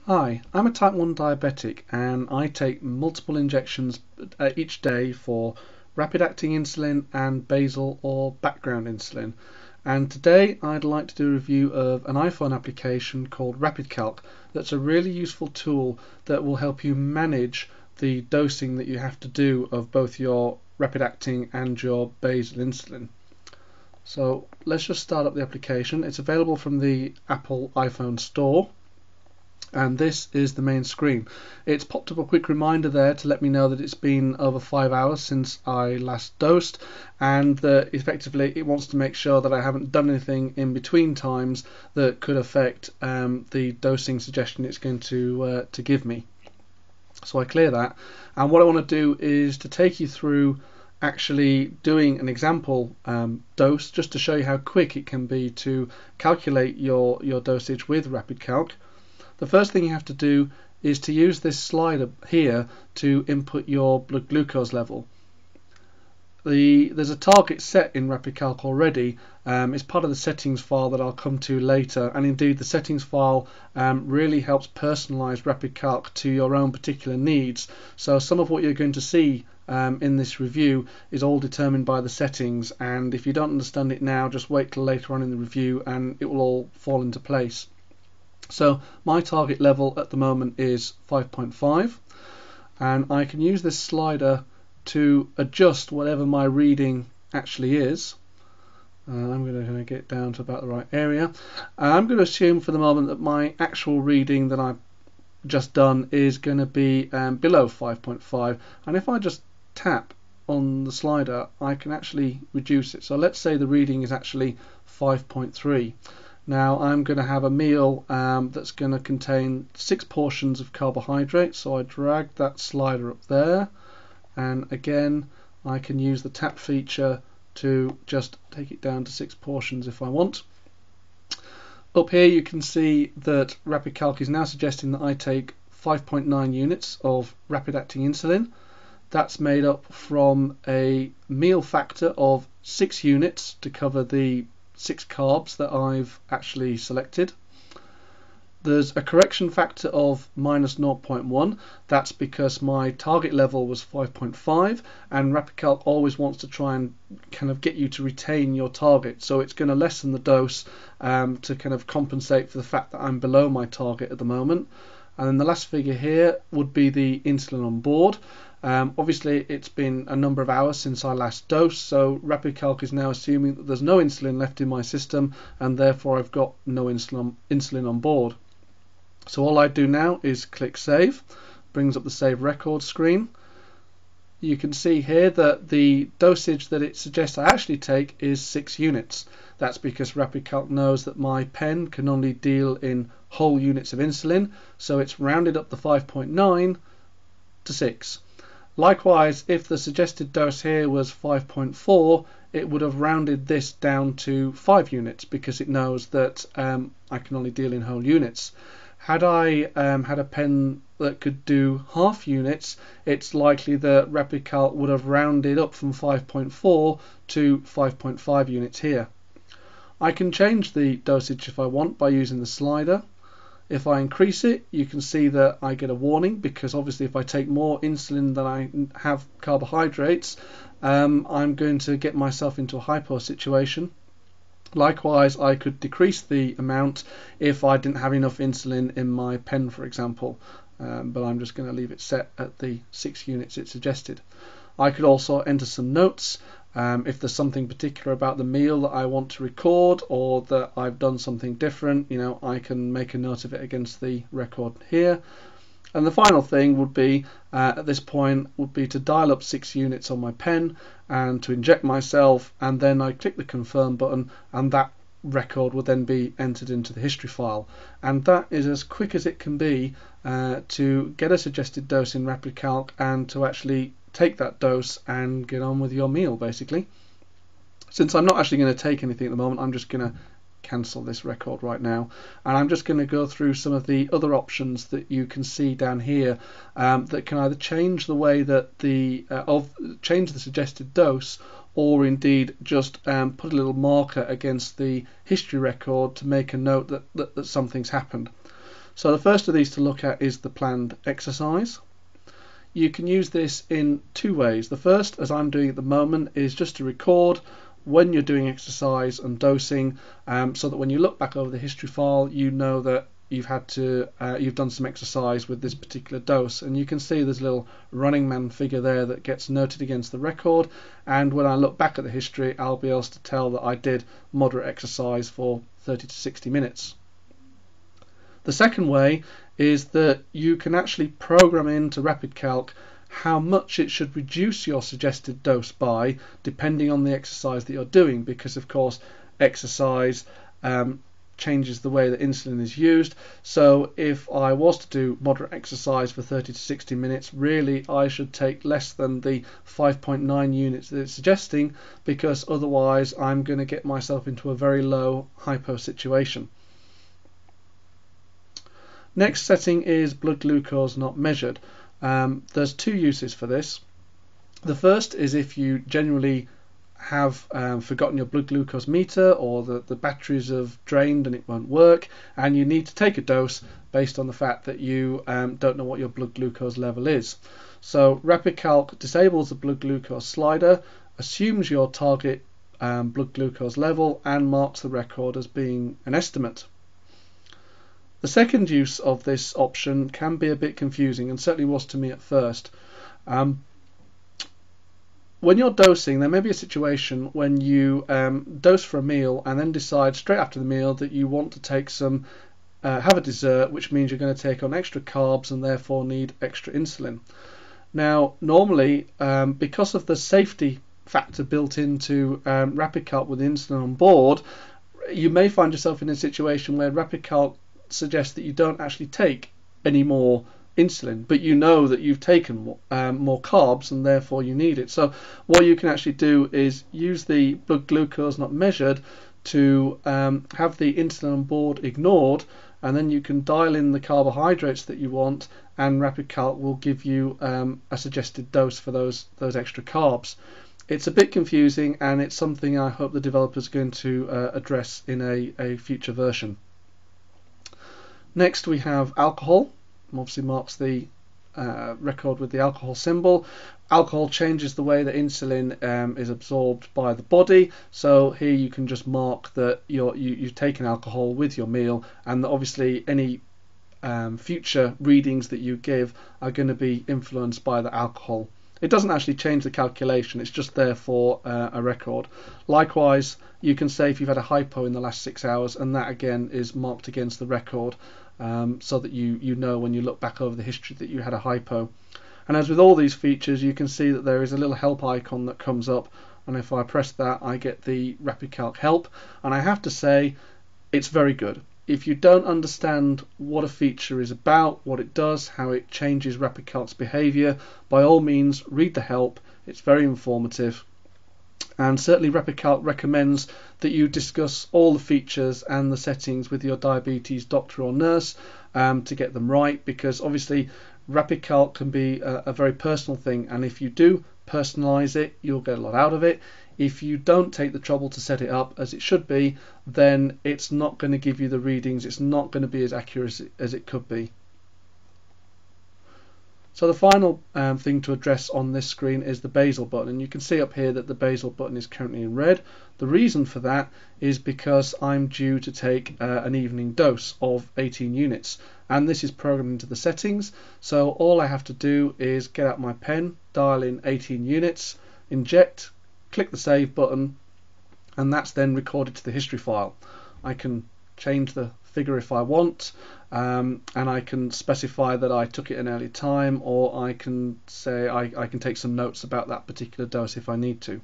Hi, I'm a type 1 diabetic and I take multiple injections each day for rapid acting insulin and basal or background insulin. And today I'd like to do a review of an iPhone application called Rapidcalc that's a really useful tool that will help you manage the dosing that you have to do of both your rapid acting and your basal insulin. So let's just start up the application. It's available from the Apple iPhone store. And this is the main screen. It's popped up a quick reminder there to let me know that it's been over 5 hours since I last dosed, and that effectively it wants to make sure that I haven't done anything in between times that could affect the dosing suggestion it's going to give me. So I clear that, and what I want to do is to take you through actually doing an example dose just to show you how quick it can be to calculate your dosage with Rapidcalc. The first thing you have to do is to use this slider here to input your blood glucose level. There's a target set in Rapidcalc already. It's part of the settings file that I'll come to later, and indeed the settings file really helps personalize Rapidcalc to your own particular needs. So some of what you're going to see in this review is all determined by the settings, and if you don't understand it now, just wait till later on in the review and it will all fall into place. So my target level at the moment is 5.5, and I can use this slider to adjust whatever my reading actually is. I'm going to get down to about the right area. I'm going to assume for the moment that my actual reading that I've just done is going to be below 5.5, and if I just tap on the slider I can actually reduce it. So let's say the reading is actually 5.3. Now I'm going to have a meal that's going to contain 6 portions of carbohydrates, so I drag that slider up there, and again I can use the tap feature to just take it down to 6 portions if I want. Up here you can see that Rapidcalc is now suggesting that I take 5.9 units of rapid acting insulin. That's made up from a meal factor of 6 units to cover the 6 carbs that I've actually selected. There's a correction factor of minus 0.1. That's because my target level was 5.5, and Rapidcalc always wants to try and kind of get you to retain your target, so it's going to lessen the dose to kind of compensate for the fact that I'm below my target at the moment. And then the last figure here would be the insulin on board. Obviously it's been a number of hours since I last dosed, so Rapidcalc is now assuming that there's no insulin left in my system, and therefore I've got no insulin on board. So all I do now is click save. Brings up the save record screen. You can see here that the dosage that it suggests I actually take is 6 units. That's because Rapidcalc knows that my pen can only deal in whole units of insulin, so it's rounded up the 5.9 to 6. Likewise, if the suggested dose here was 5.4, it would have rounded this down to 5 units because it knows that I can only deal in whole units. Had I had a pen that could do half units, it's likely that Rapidcalc would have rounded up from 5.4 to 5.5 units here. I can change the dosage if I want by using the slider. If I increase it, you can see that I get a warning, because obviously if I take more insulin than I have carbohydrates, I'm going to get myself into a hypo situation. Likewise, I could decrease the amount if I didn't have enough insulin in my pen, for example, but I'm just going to leave it set at the 6 units it suggested. I could also enter some notes if there's something particular about the meal that I want to record, or that I've done something different, I can make a note of it against the record here. And the final thing would be, at this point, would be to dial up 6 units on my pen and to inject myself, and then I click the confirm button, and that record will then be entered into the history file. And that is as quick as it can be to get a suggested dose in Rapidcalc and to actually take that dose and get on with your meal, basically. Since I'm not actually going to take anything at the moment, I'm just going to cancel this record right now, and I'm just going to go through some of the other options that you can see down here that can either change the way that change the suggested dose, or indeed just put a little marker against the history record to make a note that something's happened. So the first of these to look at is the planned exercise. You can use this in two ways. The first, as I'm doing at the moment, is just to record when you're doing exercise and dosing, so that when you look back over the history file, you know that you've done some exercise with this particular dose. And you can see there's a little running man figure there that gets noted against the record, and when I look back at the history, I'll be able to tell that I did moderate exercise for 30 to 60 minutes. The second way is that you can actually program into Rapidcalc how much it should reduce your suggested dose by, depending on the exercise that you're doing, because of course exercise changes the way that insulin is used. So if I was to do moderate exercise for 30 to 60 minutes, really I should take less than the 5.9 units that it's suggesting, because otherwise I'm going to get myself into a very low hypo situation. Next setting is blood glucose not measured. There's two uses for this. The first is if you generally have forgotten your blood glucose meter, or the batteries have drained and it won't work, and you need to take a dose based on the fact that you don't know what your blood glucose level is. So Rapidcalc disables the blood glucose slider, assumes your target blood glucose level, and marks the record as being an estimate. The second use of this option can be a bit confusing, and certainly was to me at first. When you're dosing, there may be a situation when you dose for a meal and then decide straight after the meal that you want to take have a dessert, which means you're going to take on extra carbs and therefore need extra insulin. Now, normally, because of the safety factor built into Rapidcalc with insulin on board, you may find yourself in a situation where Rapidcalc suggests that you don't actually take any more insulin, but you know that you've taken more carbs and therefore you need it. So what you can actually do is use the blood glucose not measured to have the insulin on board ignored, and then you can dial in the carbohydrates that you want, and Rapidcalc will give you a suggested dose for those extra carbs. It's a bit confusing, and it's something I hope the developers are going to address in a future version. Next we have alcohol. Obviously marks the record with the alcohol symbol. Alcohol changes the way that insulin is absorbed by the body, so here you can just mark that you've taken alcohol with your meal, and that obviously any future readings that you give are going to be influenced by the alcohol. It doesn't actually change the calculation, it's just there for a record. Likewise, you can say if you've had a hypo in the last 6 hours, and that again is marked against the record, so that you know when you look back over the history that you had a hypo. And as with all these features, you can see that there is a little help icon that comes up, and if I press that, I get the Rapidcalc help, and I have to say it's very good. If you don't understand what a feature is about, what it does, how it changes Rapidcalc's behavior, by all means read the help. It's very informative, and certainly Rapidcalc recommends that you discuss all the features and the settings with your diabetes doctor or nurse to get them right, because obviously Rapidcalc can be a very personal thing, and if you do personalize it, you'll get a lot out of it. If you don't take the trouble to set it up as it should be, then it's not going to give you the readings, it's not going to be as accurate as it could be. So the final thing to address on this screen is the basal button, and you can see up here that the basal button is currently in red. The reason for that is because I'm due to take an evening dose of 18 units, and this is programmed into the settings. So all I have to do is get out my pen, dial in 18 units, inject, click the save button, and that's then recorded to the history file. I can change the figure if I want, and I can specify that I took it an early time, or I can say I can take some notes about that particular dose if I need to.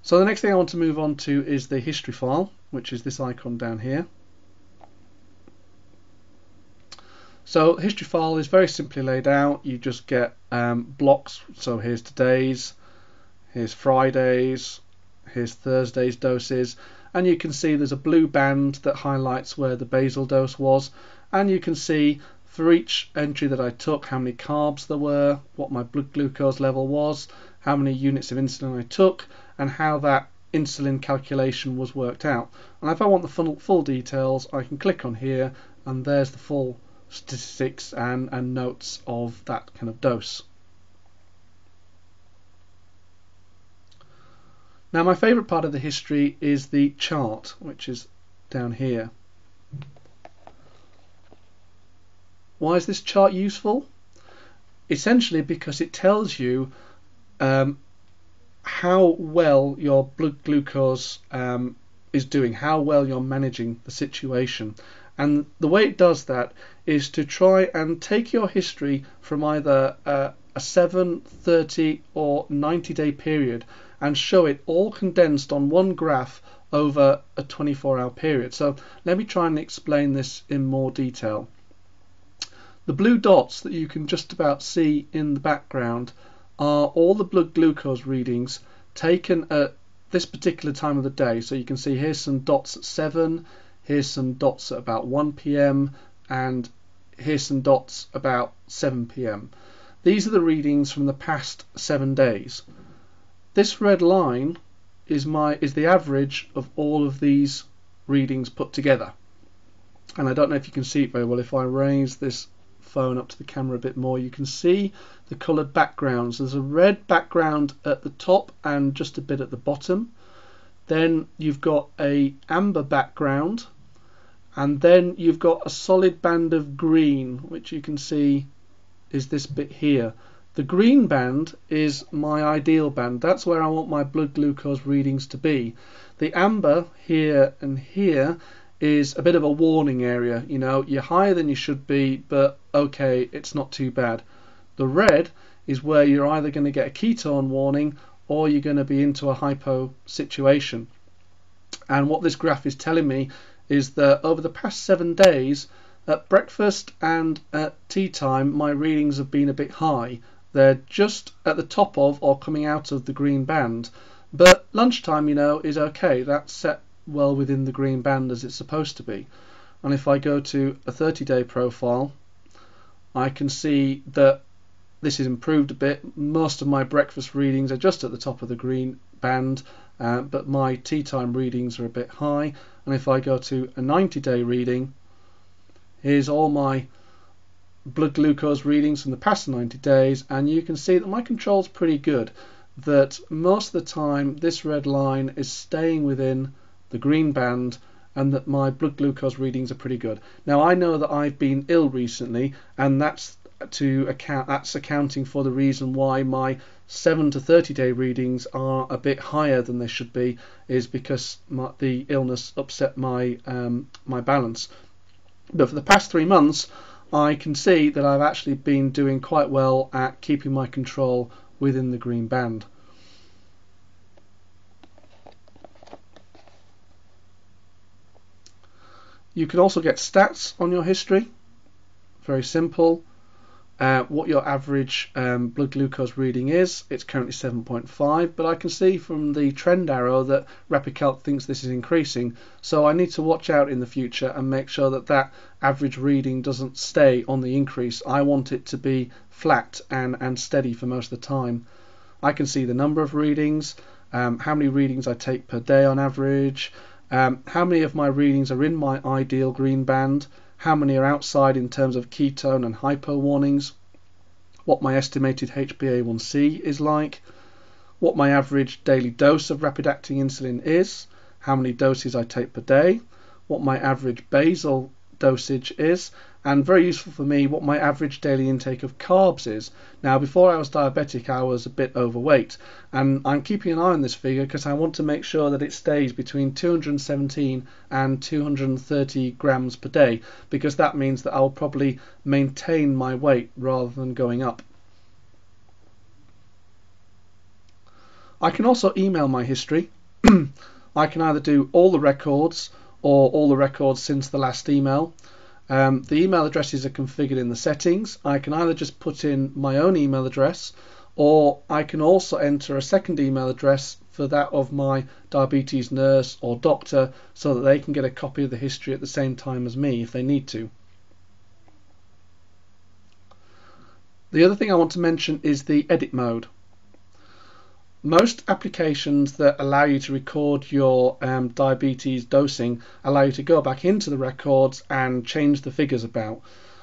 So the next thing I want to move on to is the history file, which is this icon down here. So history file is very simply laid out. You just get blocks. So here's today's, here's Friday's, here's Thursday's doses, and you can see there's a blue band that highlights where the basal dose was, and you can see for each entry that I took how many carbs there were, what my blood glucose level was, how many units of insulin I took, and how that insulin calculation was worked out. And if I want the full details, I can click on here, and there's the full statistics and notes of that kind of dose. Now, my favourite part of the history is the chart, which is down here. Why is this chart useful? Essentially because it tells you how well your blood glucose is doing, how well you're managing the situation. And the way it does that is to try and take your history from either a 7, 30 or 90-day period and show it all condensed on one graph over a 24-hour period. So let me try and explain this in more detail. The blue dots that you can just about see in the background are all the blood glucose readings taken at this particular time of the day. So you can see here's some dots at 7, here's some dots at about 1 p.m. and here's some dots about 7 p.m. These are the readings from the past 7 days. This red line is the average of all of these readings put together. And I don't know if you can see it very well. If I raise this phone up to the camera a bit more, you can see the coloured backgrounds. There's a red background at the top and just a bit at the bottom. Then you've got a amber background, and then you've got a solid band of green, which you can see is this bit here. The green band is my ideal band. That's where I want my blood glucose readings to be. The amber here and here is a bit of a warning area. You know, you're higher than you should be, but okay, it's not too bad. The red is where you're either going to get a ketone warning or you're going to be into a hypo situation. And what this graph is telling me is that over the past 7 days, at breakfast and at tea time, my readings have been a bit high. They're just at the top of or coming out of the green band. But lunchtime, you know, is okay. That's set well within the green band as it's supposed to be. And if I go to a 30-day profile, I can see that this is improved a bit. Most of my breakfast readings are just at the top of the green band, but my tea time readings are a bit high. And if I go to a 90-day reading, here's all my blood glucose readings from the past 90 days, and you can see that my control's pretty good, that most of the time this red line is staying within the green band and that my blood glucose readings are pretty good. Now, I know that I've been ill recently, and that's accounting for the reason why my 7 to 30-day readings are a bit higher than they should be, is because the illness upset my my balance. But for the past 3 months, I can see that I've actually been doing quite well at keeping my control within the green band. You can also get stats on your history. Very simple. What your average blood glucose reading is. It's currently 7.5, but I can see from the trend arrow that Rapidcalc thinks this is increasing, so I need to watch out in the future and make sure that that average reading doesn't stay on the increase. I want it to be flat and steady for most of the time. I can see the number of readings, how many readings I take per day on average, how many of my readings are in my ideal green band, how many are outside in terms of ketone and hypo warnings, what my estimated HbA1c is like, what my average daily dose of rapid-acting insulin is, how many doses I take per day, what my average basal dosage is, and very useful for me, what my average daily intake of carbs is. Now, before I was diabetic, I was a bit overweight, and I'm keeping an eye on this figure because I want to make sure that it stays between 217 and 230 grams per day, because that means that I'll probably maintain my weight rather than going up. I can also email my history. I can either do all the records or all the records since the last email. The email addresses are configured in the settings. I can either just put in my own email address, or I can also enter a second email address for that of my diabetes nurse or doctor, so that they can get a copy of the history at the same time as me if they need to. The other thing I want to mention is the edit mode. Most applications that allow you to record your diabetes dosing allow you to go back into the records and change the figures about.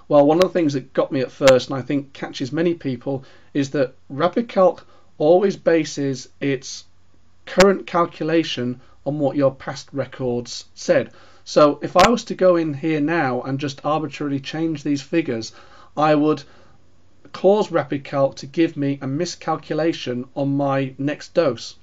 Well, one of the things that got me at first, and I think catches many people, is that Rapidcalc always bases its current calculation on what your past records said. So if I was to go in here now and just arbitrarily change these figures, I would cause Rapidcalc to give me a miscalculation on my next dose.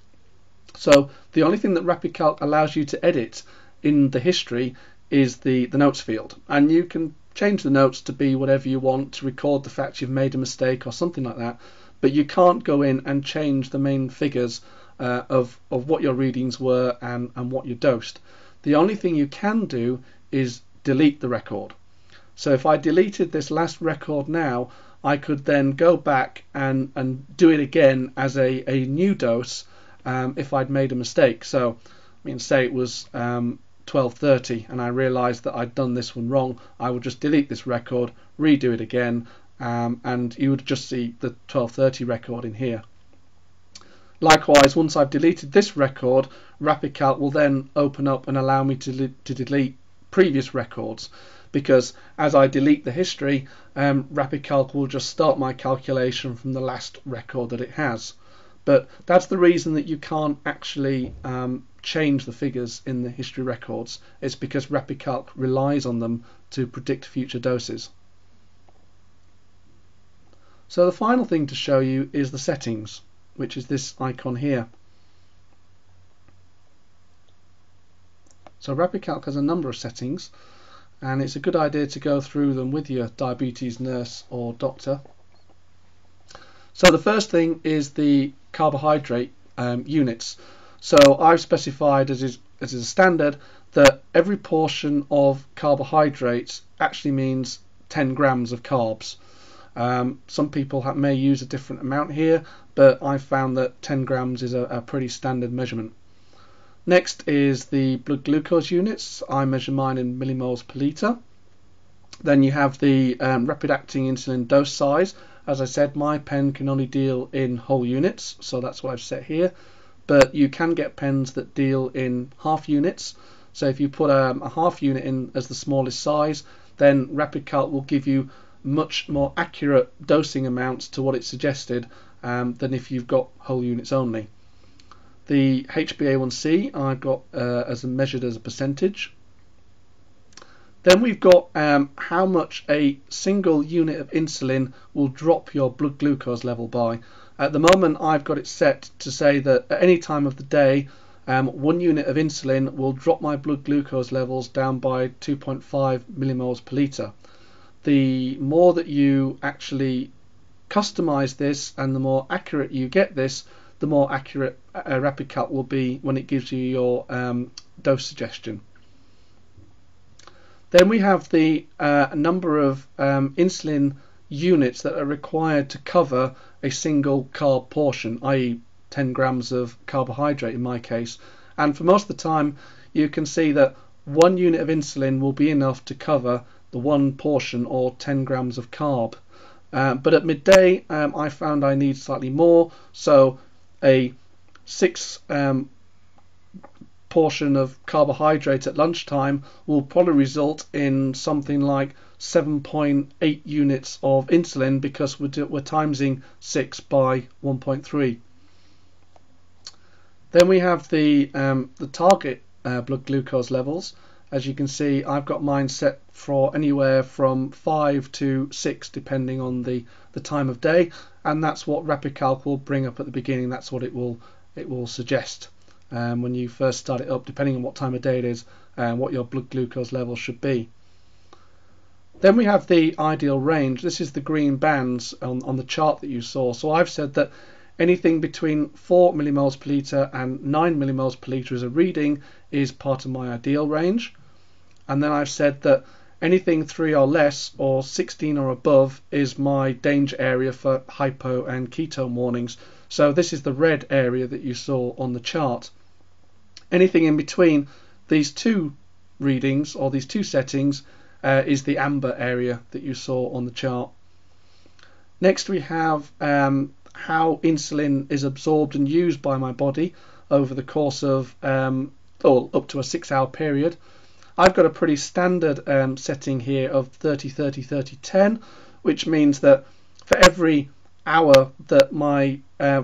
So the only thing that Rapidcalc allows you to edit in the history is the notes field, and you can change the notes to be whatever you want, to record the fact you've made a mistake or something like that, but you can't go in and change the main figures of what your readings were and what you dosed. The only thing you can do is delete the record. So if I deleted this last record now, I could then go back and do it again as a new dose if I'd made a mistake. So I mean, say it was 12:30 and I realized that I'd done this one wrong, I would just delete this record, redo it again, and you would just see the 12:30 record in here. Likewise, once I've deleted this record, Rapidcalc will then open up and allow me to delete previous records, because as I delete the history, Rapidcalc will just start my calculation from the last record that it has. But that's the reason that you can't actually change the figures in the history records. It's because Rapidcalc relies on them to predict future doses. So the final thing to show you is the settings, which is this icon here. So Rapidcalc has a number of settings, and it's a good idea to go through them with your diabetes nurse or doctor. So the first thing is the carbohydrate units. So I've specified, as is a standard, that every portion of carbohydrates actually means 10 grams of carbs. Some people may use a different amount here, but I've found that 10 grams is a pretty standard measurement. Next is the blood glucose units. I measure mine in millimoles per litre. Then you have the rapid acting insulin dose size. As I said, my pen can only deal in whole units, so that's what I've set here. But you can get pens that deal in half units. So if you put a half unit in as the smallest size, then Rapidcalc will give you much more accurate dosing amounts to what it suggested than if you've got whole units only. The HbA1c I've got measured as a percentage. Then we've got how much a single unit of insulin will drop your blood glucose level by. At the moment I've got it set to say that at any time of the day 1 unit of insulin will drop my blood glucose levels down by 2.5 millimoles per litre. The more that you actually customize this and the more accurate you get this, the more accurate Rapidcalc will be when it gives you your dose suggestion. Then we have the number of insulin units that are required to cover a single carb portion, i.e. 10 grams of carbohydrate in my case. And for most of the time you can see that 1 unit of insulin will be enough to cover the one portion or 10 grams of carb. But at midday I found I need slightly more, so a 6 portion of carbohydrate at lunchtime will probably result in something like 7.8 units of insulin, because we're timesing 6 by 1.3. Then we have the target blood glucose levels. As you can see, I've got mine set for anywhere from 5 to 6 depending on the time of day, and that's what Rapidcalc will bring up at the beginning. That's what it will suggest when you first start it up, depending on what time of day it is and what your blood glucose level should be. Then we have the ideal range. This is the green bands on the chart that you saw. So I've said that anything between 4 millimoles per litre and 9 millimoles per litre as a reading is part of my ideal range. And then I've said that anything 3 or less or 16 or above is my danger area for hypo and ketone warnings. So this is the red area that you saw on the chart. Anything in between these two readings or these two settings is the amber area that you saw on the chart. Next we have how insulin is absorbed and used by my body over the course of or up to a 6-hour period. I've got a pretty standard setting here of 30, 30, 30, 10, which means that for every hour that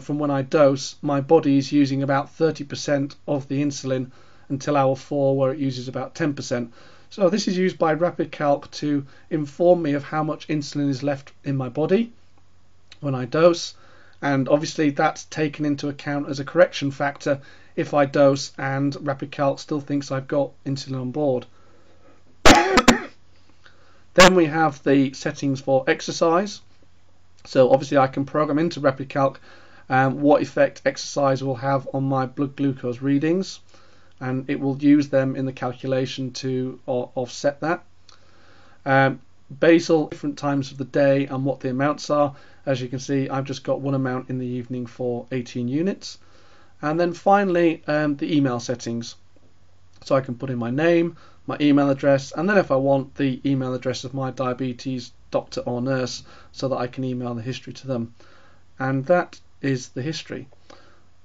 from when I dose, my body is using about 30% of the insulin until hour 4, where it uses about 10%. So this is used by Rapidcalc to inform me of how much insulin is left in my body when I dose, and obviously that's taken into account as a correction factor if I dose and Rapidcalc still thinks I've got insulin on board. Then we have the settings for exercise. So obviously I can program into Rapidcalc what effect exercise will have on my blood glucose readings, and it will use them in the calculation to offset that. Basal, different times of the day and what the amounts are. As you can see, I've just got one amount in the evening for 18 units. And then finally, the email settings. So I can put in my name, my email address, and then if I want, the email address of my diabetes doctor or nurse, so that I can email the history to them. And that is the history,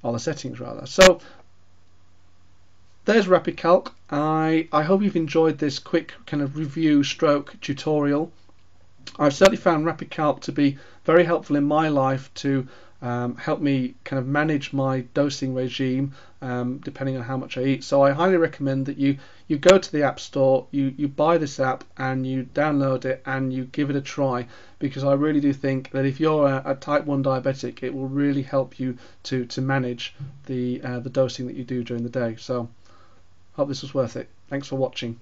or the settings rather. So there's Rapidcalc. I hope you've enjoyed this quick kind of review stroke tutorial. I've certainly found Rapidcalc to be very helpful in my life to help me kind of manage my dosing regime depending on how much I eat. So I highly recommend that you go to the App Store, you buy this app and you download it and you give it a try, because I really do think that if you're a type 1 diabetic, it will really help you to manage the dosing that you do during the day. So hope this was worth it. Thanks for watching.